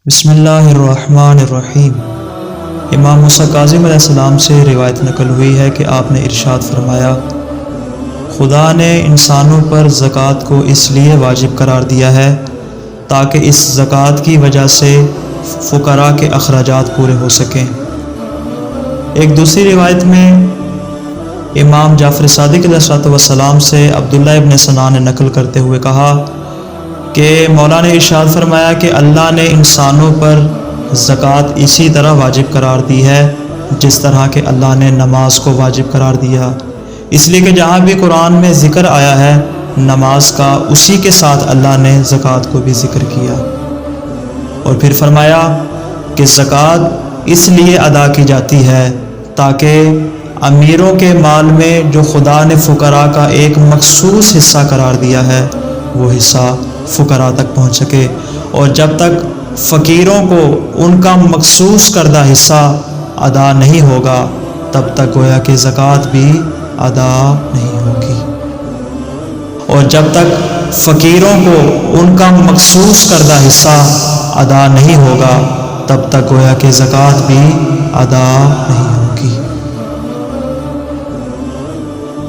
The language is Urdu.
بسم اللہ الرحمن الرحیم۔ امام موسیٰ کاظم علیہ السلام سے روایت نقل ہوئی ہے کہ آپ نے ارشاد فرمایا، خدا نے انسانوں پر زکوٰۃ کو اس لیے واجب قرار دیا ہے تاکہ اس زکوٰۃ کی وجہ سے فقراء کے اخراجات پورے ہو سکیں۔ ایک دوسری روایت میں امام جعفر صادق علیہ السلام سے عبداللہ ابن سنا نے نقل کرتے ہوئے کہا کہ مولا نے ارشاد فرمایا کہ اللہ نے انسانوں پر زکوٰۃ اسی طرح واجب قرار دی ہے جس طرح کہ اللہ نے نماز کو واجب قرار دیا، اس لیے کہ جہاں بھی قرآن میں ذکر آیا ہے نماز کا، اسی کے ساتھ اللہ نے زکوٰۃ کو بھی ذکر کیا۔ اور پھر فرمایا کہ زکوٰۃ اس لیے ادا کی جاتی ہے تاکہ امیروں کے مال میں جو خدا نے فقراء کا ایک مخصوص حصہ قرار دیا ہے وہ حصہ فقراء تک پہنچ سکے، اور جب تک فقیروں کو ان کا مخصوص کردہ حصہ ادا نہیں ہوگا تب تک گویا کہ زکوٰۃ بھی ادا نہیں ہوگی، اور جب تک فقیروں کو ان کا مخصوص کردہ حصہ ادا نہیں ہوگا تب تک گویا کہ زکوٰۃ بھی ادا نہیں ہوگی۔